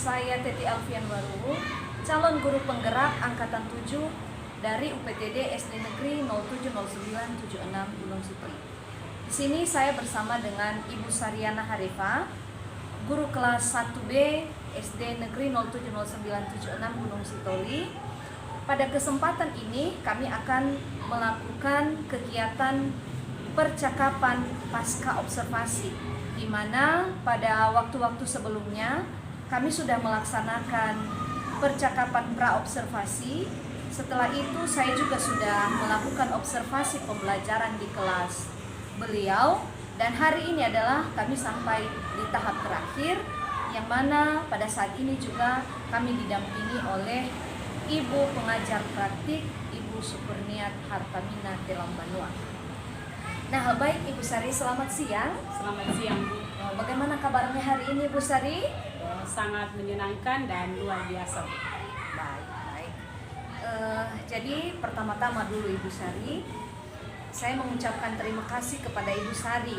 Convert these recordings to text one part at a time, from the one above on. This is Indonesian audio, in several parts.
Saya Teti Alfian Waru, calon guru penggerak Angkatan 7 dari UPTD SD Negeri 070976 Gunung Sitoli. Di sini saya bersama dengan Ibu Saryana Harifa, guru kelas 1B SD Negeri 070976 Gunung Sitoli. Pada kesempatan ini kami akan melakukan kegiatan percakapan pasca observasi, di mana pada waktu-waktu sebelumnya kami sudah melaksanakan percakapan pra-observasi. Setelah itu saya juga sudah melakukan observasi pembelajaran di kelas beliau, dan hari ini adalah kami sampai di tahap terakhir, yang mana pada saat ini juga kami didampingi oleh Ibu pengajar praktik Ibu Sukurniat Hartamina Telambanua. Nah, baik Ibu Sari, selamat siang. Selamat siang, Bu. Bagaimana kabarnya hari ini, Bu Sari? Sangat menyenangkan dan luar biasa, Bu. Baik. Jadi pertama-tama dulu Ibu Sari, saya mengucapkan terima kasih kepada Ibu Sari,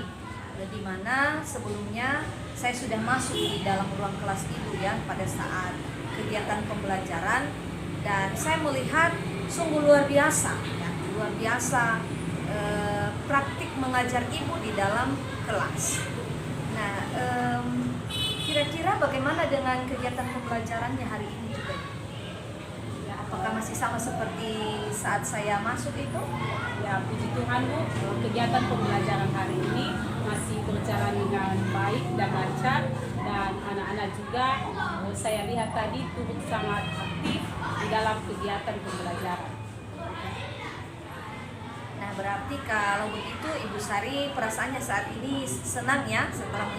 di mana sebelumnya saya sudah masuk di dalam ruang kelas Ibu ya pada saat kegiatan pembelajaran, dan saya melihat sungguh luar biasa, ya, luar biasa praktik mengajar Ibu di dalam kelas. Nah, kira-kira bagaimana dengan kegiatan pembelajarannya hari ini juga? Ya, apakah masih sama seperti saat saya masuk itu? Ya, puji Tuhan, Bu, kegiatan pembelajaran hari ini masih berjalan dengan baik dan lancar, dan anak-anak juga saya lihat tadi turut sangat aktif di dalam kegiatan pembelajaran. Nah, berarti kalau begitu Ibu Sari perasaannya saat ini senang ya setelah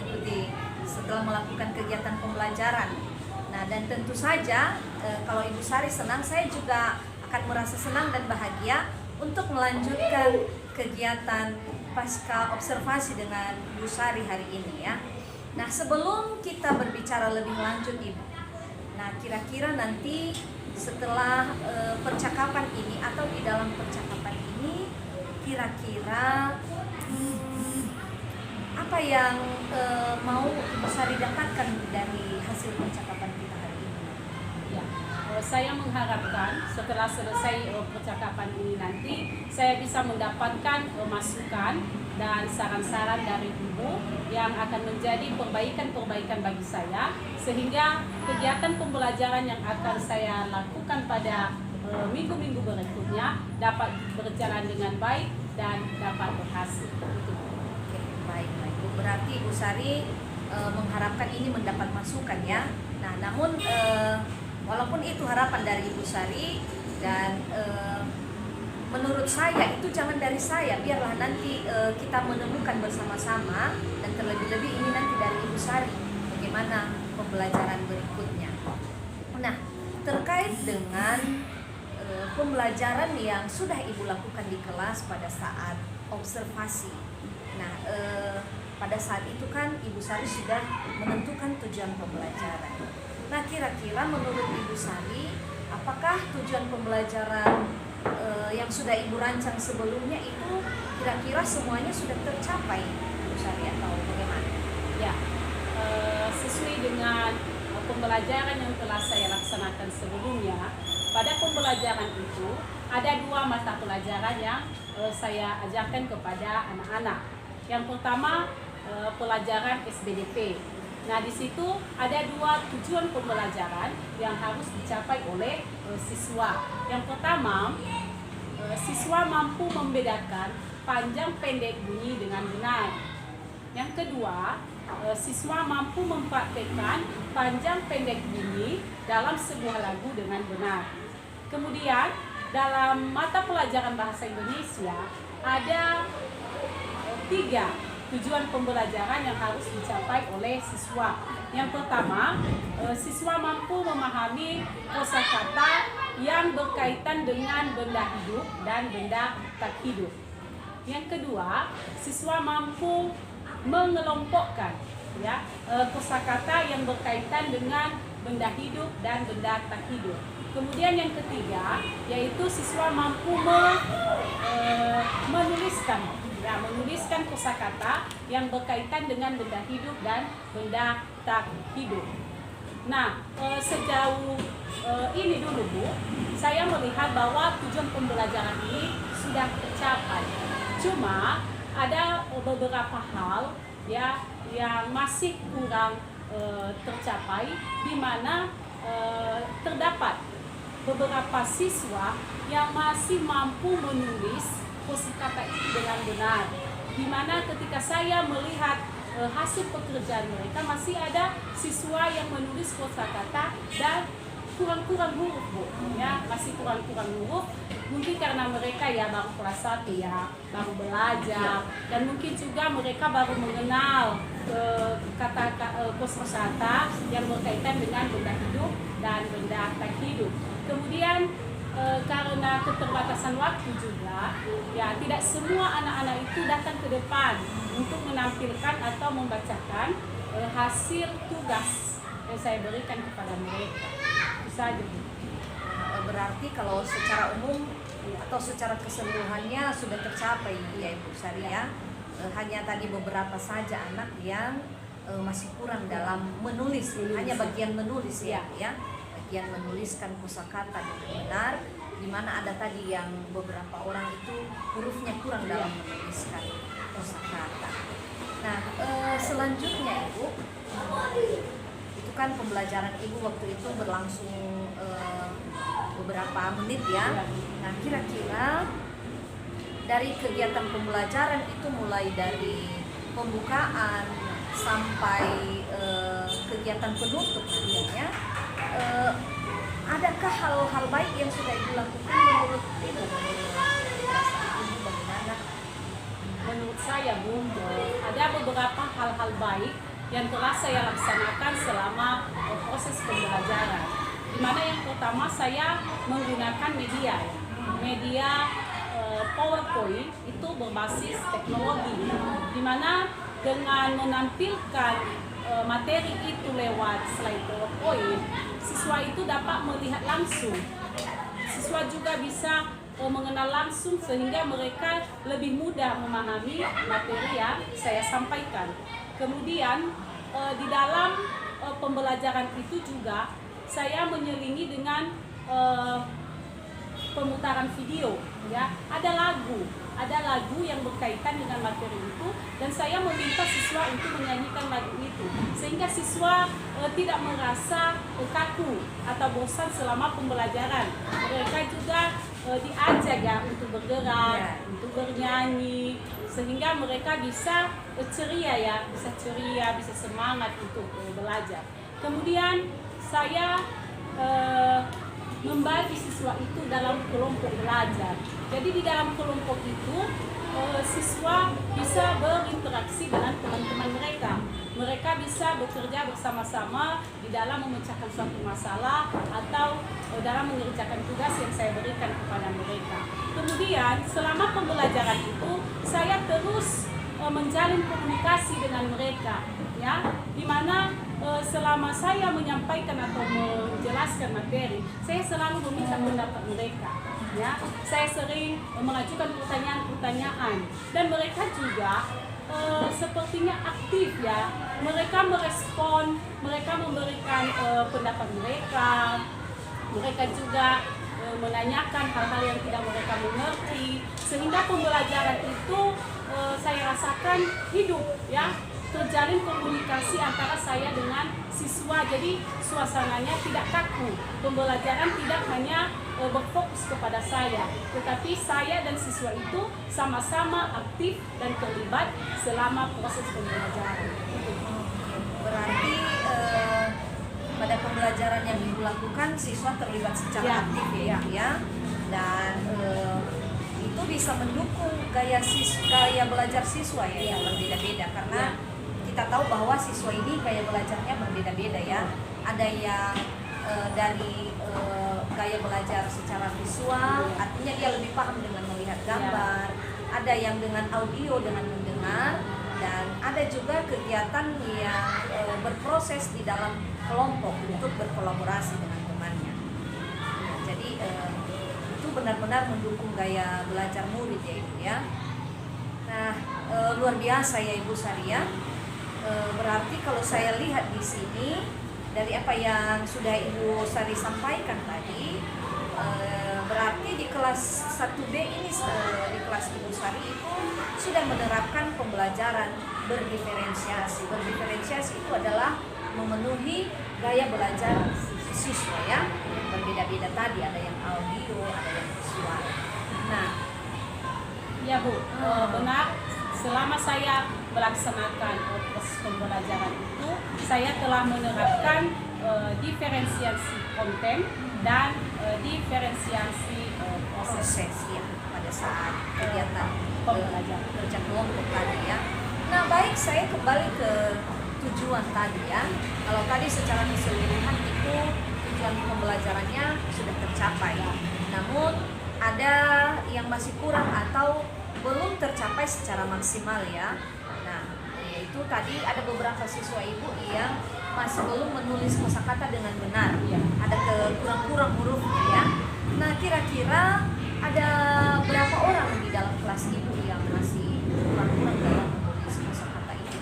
melakukan kegiatan pembelajaran. Nah, dan tentu saja kalau Ibu Sari senang, saya juga akan merasa senang dan bahagia untuk melanjutkan kegiatan pasca observasi dengan Ibu Sari hari ini ya. Nah, sebelum kita berbicara lebih lanjut Ibu, nah kira-kira nanti setelah percakapan ini atau di dalam percakapan ini, kira-kira apa yang mau Ibu Sari dapatkan dari hasil percakapan kita hari ini? Ya, saya mengharapkan setelah selesai percakapan ini nanti saya bisa mendapatkan masukan dan saran-saran dari Ibu yang akan menjadi perbaikan-perbaikan bagi saya, sehingga kegiatan pembelajaran yang akan saya lakukan pada minggu-minggu berikutnya dapat berjalan dengan baik dan dapat berhasil. Oke, baik. Berarti Ibu Sari mengharapkan ini mendapat masukan ya. Nah, namun walaupun itu harapan dari Ibu Sari, dan menurut saya itu jangan dari saya, biarlah nanti kita menemukan bersama-sama, dan terlebih-lebih ini nanti dari Ibu Sari bagaimana pembelajaran berikutnya. Nah, terkait dengan pembelajaran yang sudah Ibu lakukan di kelas pada saat observasi. Nah, pada saat itu kan Ibu Sari sudah menentukan tujuan pembelajaran. Nah, kira-kira menurut Ibu Sari, apakah tujuan pembelajaran yang sudah Ibu rancang sebelumnya itu kira-kira semuanya sudah tercapai, Ibu Sari, atau bagaimana? Ya, sesuai dengan pembelajaran yang telah saya laksanakan sebelumnya, pada pembelajaran itu ada 2 mata pelajaran yang saya ajarkan kepada anak-anak. Yang pertama, pelajaran SBDP. Nah, di situ ada 2 tujuan pembelajaran yang harus dicapai oleh siswa. Yang pertama, siswa mampu membedakan panjang pendek bunyi dengan benar. Yang kedua, siswa mampu mempraktekkan panjang pendek bunyi dalam sebuah lagu dengan benar. Kemudian, dalam mata pelajaran bahasa Indonesia ada 3 tujuan pembelajaran yang harus dicapai oleh siswa. Yang pertama, siswa mampu memahami kosakata yang berkaitan dengan benda hidup dan benda tak hidup. Yang kedua, siswa mampu mengelompokkan kosakata yang berkaitan dengan benda hidup dan benda tak hidup. Kemudian yang ketiga, yaitu siswa mampu menuliskan kosakata yang berkaitan dengan benda hidup dan benda tak hidup. Nah, sejauh ini dulu Bu, saya melihat bahwa tujuan pembelajaran ini sudah tercapai. Cuma ada beberapa hal ya yang masih kurang tercapai, di mana terdapat beberapa siswa yang masih mampu menulis kosakata itu dengan benar. Di mana ketika saya melihat hasil pekerjaan mereka, masih ada siswa yang menulis kosakata dan kurang-kurang huruf Bu, ya masih kurang-kurang huruf. Mungkin karena mereka ya baru kelas 1 ya, baru belajar, dan mungkin juga mereka baru mengenal kosakata yang berkaitan dengan benda hidup dan benda tak hidup. Kemudian karena keterbatasan waktu juga, ya tidak semua anak-anak itu datang ke depan untuk menampilkan atau membacakan hasil tugas yang saya berikan kepada mereka. Itu saja Bu. Berarti kalau secara umum atau secara keseluruhannya sudah tercapai ya Ibu Sari ya. Hanya tadi beberapa saja anak yang masih kurang dalam menulis. Hanya bagian menulis ya, bagian menuliskan kosakata dengan benar, di mana ada tadi yang beberapa orang itu hurufnya kurang dalam menuliskan kosakata. Nah, selanjutnya Ibu, itu kan pembelajaran Ibu waktu itu berlangsung beberapa menit ya. Nah, kira-kira dari kegiatan pembelajaran itu mulai dari pembukaan sampai kegiatan penutup nantinya, adakah hal-hal baik yang sudah Ibu lakukan menurut Ibu? Bagaimana? Menurut saya Bu, ada beberapa hal-hal baik yang telah saya laksanakan selama proses pembelajaran. Di mana yang pertama saya menggunakan media PowerPoint itu berbasis teknologi, di mana dengan menampilkan materi itu lewat slide PowerPoint, siswa itu dapat melihat langsung. Siswa juga bisa mengenal langsung, sehingga mereka lebih mudah memahami materi yang saya sampaikan. Kemudian di dalam pembelajaran itu juga saya menyelingi dengan pemutaran video ya. Ada lagu yang berkaitan dengan materi itu, dan saya meminta siswa untuk menyanyikan lagu itu, sehingga siswa tidak merasa kaku atau bosan selama pembelajaran. Mereka juga diajak ya untuk bergerak, untuk bernyanyi, sehingga mereka bisa ceria, bisa semangat untuk belajar. Kemudian saya membagi siswa itu dalam kelompok belajar. Jadi di dalam kelompok itu siswa bisa berinteraksi dengan teman-teman mereka. Mereka bisa bekerja bersama-sama di dalam memecahkan suatu masalah atau dalam mengerjakan tugas yang saya berikan kepada mereka. Kemudian selama pembelajaran itu saya terus menjalin komunikasi dengan mereka, ya, di mana selama saya menyampaikan atau menjelaskan materi, saya selalu meminta pendapat mereka. Ya, saya sering mengajukan pertanyaan-pertanyaan, dan mereka juga sepertinya aktif ya. Mereka merespon, mereka memberikan pendapat mereka. Mereka juga menanyakan hal-hal yang tidak mereka mengerti, sehingga pembelajaran itu saya rasakan hidup ya. Terjalin komunikasi antara saya dengan siswa, jadi suasananya tidak kaku. Pembelajaran tidak hanya berfokus kepada saya, tetapi saya dan siswa itu sama-sama aktif dan terlibat selama proses pembelajaran. Berarti pada pembelajaran yang Ibu lakukan siswa terlibat secara aktif ya. Dan itu bisa mendukung gaya belajar siswa ya yang berbeda-beda, karena kita tahu bahwa siswa ini gaya belajarnya berbeda-beda ya. Ada yang dari gaya belajar secara visual, artinya dia lebih paham dengan melihat gambar. Ada yang dengan audio, dengan mendengar, dan ada juga kegiatan yang berproses di dalam kelompok untuk berkolaborasi dengan temannya. Nah, jadi itu benar-benar mendukung gaya belajar murid ya Ibu ya. Nah, luar biasa ya Ibu Saria. Berarti kalau saya lihat di sini dari apa yang sudah Ibu Sari sampaikan tadi, berarti di kelas 1B ini, di kelas Ibu Sari itu sudah menerapkan pembelajaran berdiferensiasi. Berdiferensiasi itu adalah memenuhi gaya belajar siswa ya, berbeda-beda tadi, ada yang audio, ada yang visual. Nah, Ya Bu, benar. Selama saya melaksanakan proses pembelajaran itu, saya telah menerapkan diferensiasi konten dan diferensiasi proses ya, pada saat kegiatan pembelajaran. kerja kelompok tadi ya. Nah, baik, saya kembali ke tujuan tadi ya. Kalau tadi secara keseluruhan itu tujuan pembelajarannya sudah tercapai. Namun ada yang masih kurang atau belum tercapai secara maksimal ya. Nah, yaitu tadi ada beberapa siswa Ibu yang masih belum menulis kosakata dengan benar. Ya. Ada kurang-kurang hurufnya ya. Nah, kira-kira ada berapa orang di dalam kelas Ibu yang masih kurang-kurang dalam menulis kosakata itu?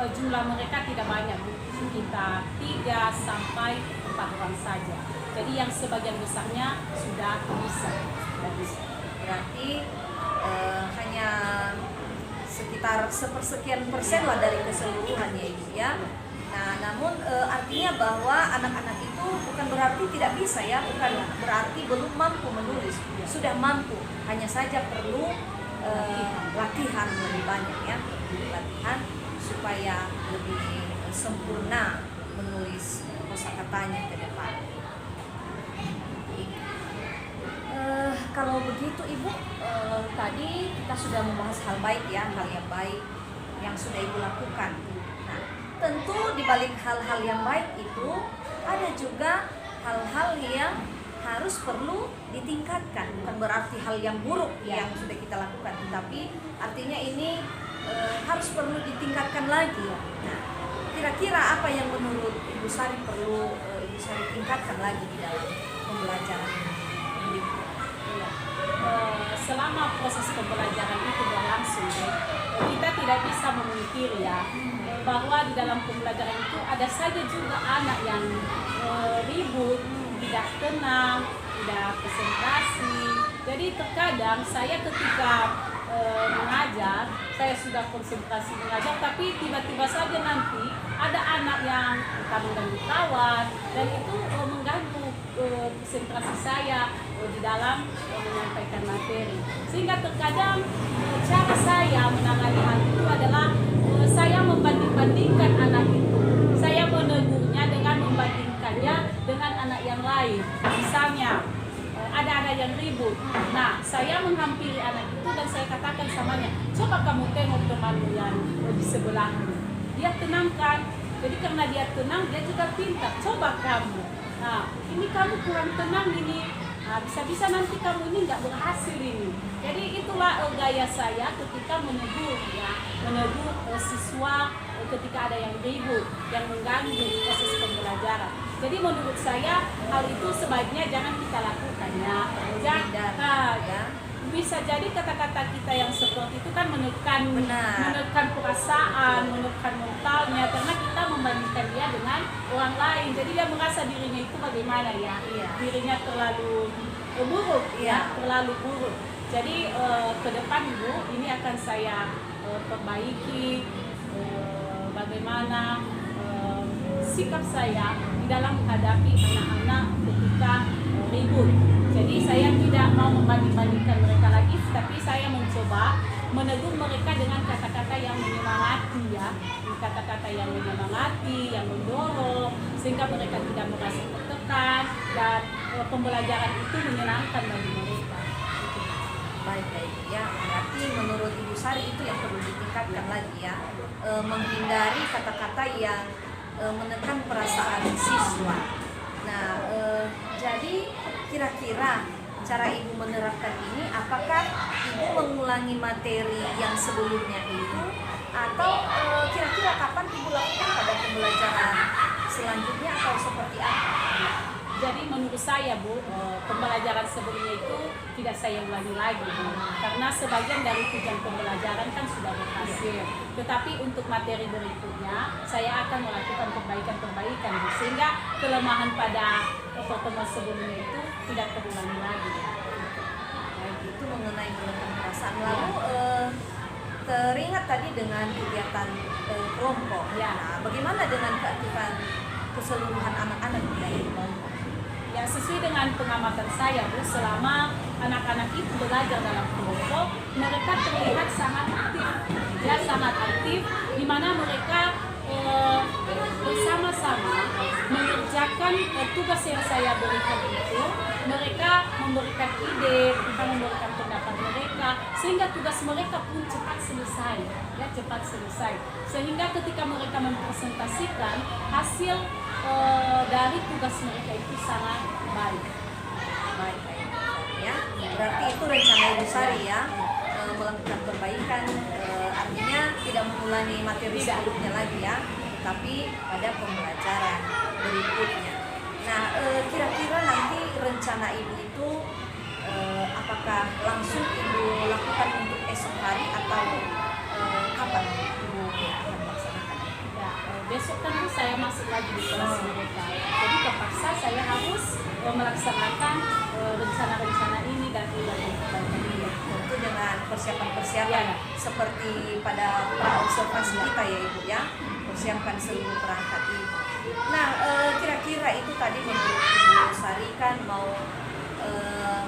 Jumlah mereka tidak banyak Bu, sekitar 3 sampai 4 orang saja. Jadi yang sebagian besarnya sudah bisa. Berarti hanya sekitar sepersekian persen lah dari keseluruhannya Ibu ya. Nah, namun artinya bahwa anak-anak itu bukan berarti tidak bisa ya, bukan berarti belum mampu menulis, sudah mampu, hanya saja perlu latihan lebih banyak ya, latihan supaya lebih sempurna menulis kosakatanya ke depan. Kalau begitu Ibu, tadi kita sudah membahas hal baik ya, hal yang baik yang sudah Ibu lakukan. Nah, tentu di balik hal-hal yang baik itu ada juga hal-hal yang harus perlu ditingkatkan. Bukan berarti hal yang buruk yang sudah kita lakukan, tetapi artinya ini harus perlu ditingkatkan lagi. Nah, kira-kira apa yang menurut Ibu Sari perlu Ibu Sari tingkatkan lagi di dalam pembelajaran ini? Selama proses pembelajaran itu berlangsung, kita tidak bisa memungkiri ya bahwa di dalam pembelajaran itu ada saja juga anak yang ribut, tidak tenang, tidak konsentrasi. Jadi terkadang saya ketika mengajar, saya sudah konsentrasi mengajar, tapi tiba-tiba saja nanti ada anak yang mengganggu kawan, dan itu mengganggu konsentrasi saya di dalam menyampaikan materi. Sehingga terkadang cara saya menangani hal itu adalah saya membanding-bandingkan anak itu. Saya menegurnya dengan membandingkannya dengan anak yang lain. Misalnya ada anak yang ribut. Nah, saya menghampiri anak itu dan saya katakan samanya, coba kamu tengok temanmu yang di sebelahmu. Dia tenang kan? Jadi karena dia tenang, dia juga pintar. Coba kamu. Nah, ini kamu kurang tenang ini. Nah, bisa-bisa nanti kamu ini nggak berhasil ini. Jadi itulah gaya saya ketika menegur ya, menegur siswa ketika ada yang ribut, yang mengganggu proses pembelajaran. Jadi menurut saya hal itu sebaiknya jangan kita lakukan ya. Bisa jadi kata-kata kita yang seperti itu kan menekan perasaan, menekan mentalnya, karena kita membandingkan dia dengan orang lain. Jadi dia merasa dirinya itu bagaimana ya, dirinya terlalu buruk ya, terlalu buruk. Jadi ke depan Ibu, ini akan saya perbaiki bagaimana sikap saya di dalam menghadapi anak-anak ketika ribut. Jadi saya tidak mau membanding-bandingkan mereka lagi, tapi saya mencoba menegur mereka dengan kata-kata yang menyemangati ya, kata-kata yang menyemangati, yang mendorong, sehingga mereka tidak merasa tertekan dan pembelajaran itu menyenangkan bagi mereka. Baik ya, berarti menurut Ibu Sari itu yang perlu ditingkatkan lagi ya, menghindari kata-kata yang menekan perasaan siswa. Nah, jadi kira-kira cara Ibu menerapkan ini, apakah Ibu mengulangi materi yang sebelumnya itu, atau kira-kira kapan Ibu lakukan pada pembelajaran selanjutnya, atau seperti apa? Jadi menurut untuk saya Bu, pembelajaran sebelumnya itu tidak saya ulangi lagi Bu, karena sebagian dari tujuan pembelajaran kan sudah berhasil. Tetapi untuk materi berikutnya saya akan melakukan perbaikan-perbaikan Bu, sehingga kelemahan pada pertemuan sebelumnya itu tidak terulangi lagi. Baik, itu mengenai meletakkan perasaan. Lalu teringat tadi dengan kegiatan kelompok. Ya. Nah, bagaimana dengan keaktifan keseluruhan anak-anak dari kelompok? Ya, sesuai dengan pengamatan saya Bu, selama anak-anak itu belajar dalam kelompok, mereka terlihat sangat aktif. Ya, sangat aktif, di mana mereka bersama-sama mengerjakan tugas yang saya berikan itu. Mereka memberikan ide, mereka memberikan pendapat mereka, sehingga tugas mereka pun cepat selesai, ya, cepat selesai. Sehingga ketika mereka mempresentasikan hasil dari tugas mereka itu sangat baik. Baik, ya. Berarti itu rencana Ibu Sari ya, melakukan perbaikan, artinya tidak mengulangi materi sebelumnya lagi ya, tapi pada pembelajaran berikutnya. Nah, kira-kira nanti rencana Ibu itu apakah langsung Ibu lakukan untuk esok hari atau kapan Ibu akan melaksanakan? Ya, besok kan saya masuk lagi di kelas mereka, jadi terpaksa saya harus melaksanakan rencana-rencana ini dan perbaikan ini. Tentu dengan persiapan-persiapan Ya. seperti pada observasi kita ya Ibu ya, persiapkan seluruh perangkat Ibu. Nah, kira-kira itu tadi menurut Ibu Sari kan mau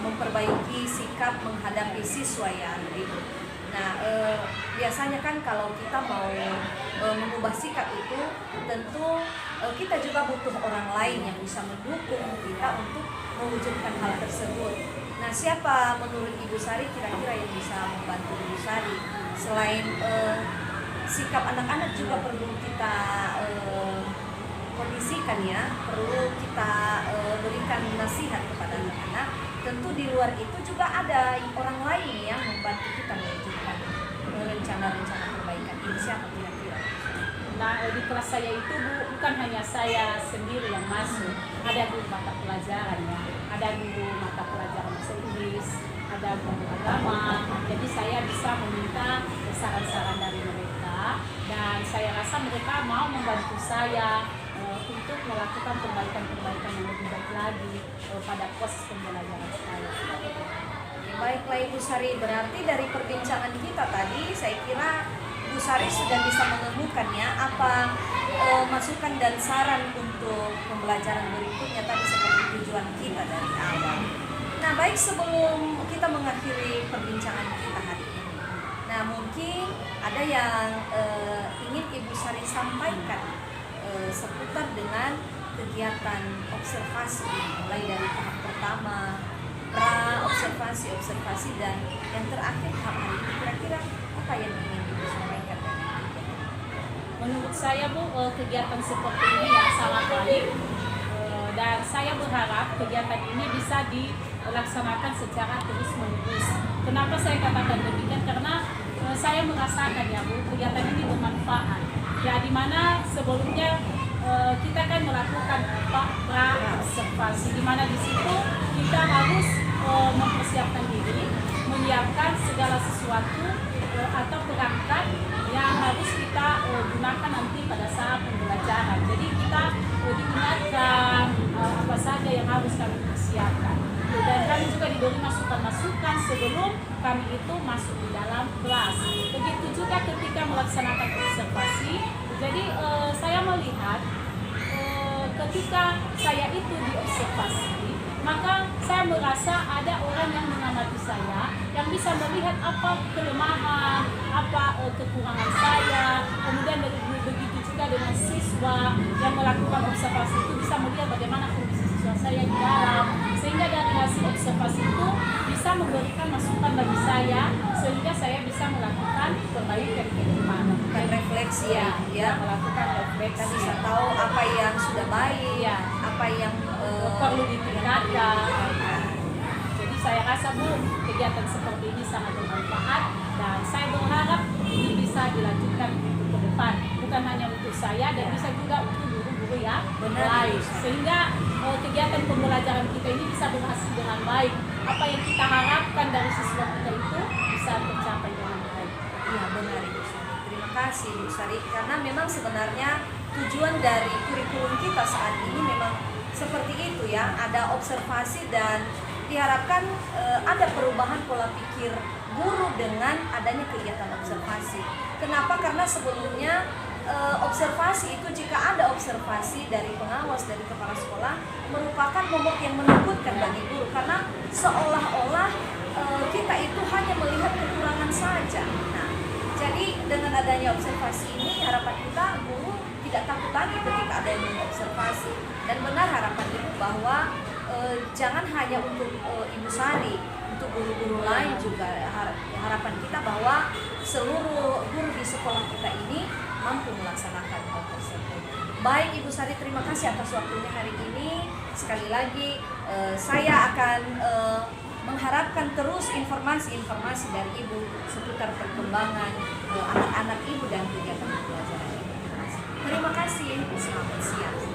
memperbaiki sikap menghadapi siswa ya Ibu. Nah, biasanya kan kalau kita mau mengubah sikap itu, tentu kita juga butuh orang lain yang bisa mendukung kita untuk mewujudkan hal tersebut. Nah, siapa menurut Ibu Sari kira-kira yang bisa membantu Ibu Sari? Selain sikap anak-anak juga perlu kita kondisikan ya, perlu kita berikan nasihat kepada anak-anak. Tentu di luar itu juga ada orang lain yang membantu kita mewujudkan rencana-rencana perbaikan ini. Siapa kira-kira? Nah, di kelas saya itu Bu, bukan hanya saya sendiri yang masuk, ada guru mata pelajaran ya, ada guru mata pelajaran bahasa Inggris, ada guru agama. Jadi saya bisa meminta saran-saran dari mereka, dan saya rasa mereka mau membantu saya untuk melakukan perbaikan-perbaikan yang lebih baik lagi pada proses pembelajaran saya. Baiklah Ibu Sari, berarti dari perbincangan kita tadi saya kira Ibu Sari sudah bisa menemukan ya apa masukan dan saran untuk pembelajaran berikutnya tadi seperti tujuan kita dari awal. Nah, baik, sebelum kita mengakhiri perbincangan kita hari ini, nah mungkin ada yang ingin Ibu Sari sampaikan seputar dengan kegiatan observasi, mulai dari tahap pertama, pra-observasi, observasi, dan yang terakhir tahap hari ini. Kira-kira apa yang ingin Ibu sampaikan dari kegiatan? Menurut saya Bu, kegiatan seperti ini yang sangat baik, dan saya berharap kegiatan ini bisa dilaksanakan secara terus-menerus. Kenapa saya katakan demikian? Karena saya merasakan ya Bu, kegiatan ini bermanfaat. Ya, di mana sebelumnya kita kan melakukan pra-observasi, di mana di situ kita harus mempersiapkan diri, menyiapkan segala sesuatu atau perangkat yang harus kita gunakan nanti pada saat pembelajaran. Jadi kita diingatkan apa saja yang harus kami persiapkan. Dan kami juga diberi masukan-masukan sebelum kami itu masuk di dalam kelas. Begitu juga ketika melaksanakan observasi. Jadi saya melihat ketika saya itu diobservasi, maka saya merasa ada orang yang mengamati saya, yang bisa melihat apa kelemahan, apa kekurangan saya. Kemudian begitu juga dengan siswa yang melakukan observasi itu bisa melihat bagaimana kondisi siswa saya di dalam, sehingga dari hasil observasi itu bisa memberikan masukan bagi saya, sehingga saya bisa melakukan perbaikan ke depan. Dan refleksi ya, melakukan refleksi. Kita bisa tahu apa yang sudah baik, Ya, apa yang perlu ditingkatkan. Jadi saya rasa Bu, kegiatan seperti ini sangat bermanfaat, dan saya berharap ini bisa dilanjutkan ke depan, bukan hanya untuk saya, dan bisa juga untuk guru-guru guru yang Benar, baik, Ibu. sehingga kegiatan pembelajaran kita ini bisa berhasil dengan baik. Apa yang kita harapkan dari siswa kita itu bisa tercapai dengan baik. Iya benar Ibu Sari. Terima kasih Ibu Sari, karena memang sebenarnya tujuan dari kurikulum kita saat ini memang seperti itu ya, ada observasi dan diharapkan ada perubahan pola pikir guru dengan adanya kegiatan observasi. Kenapa? Karena sebelumnya observasi itu, jika ada observasi dari pengawas, dari kepala sekolah, merupakan momok yang menakutkan bagi guru, karena seolah-olah kita itu hanya melihat kekurangan saja. Nah, jadi dengan adanya observasi ini, harapan kita guru tidak takut lagi ketika ada yang mengobservasi. Dan benar harapan Ibu bahwa jangan hanya untuk Ibu Sari, untuk guru-guru lain juga harapan kita bahwa seluruh guru di sekolah kita ini mampu melaksanakan hal tersebut. Baik Ibu Sari, terima kasih atas waktunya hari ini. Sekali lagi saya akan mengharapkan terus informasi-informasi dari Ibu seputar perkembangan anak-anak Ibu dan kegiatan pembelajaran Ibu. Terima kasih. Selamat siang.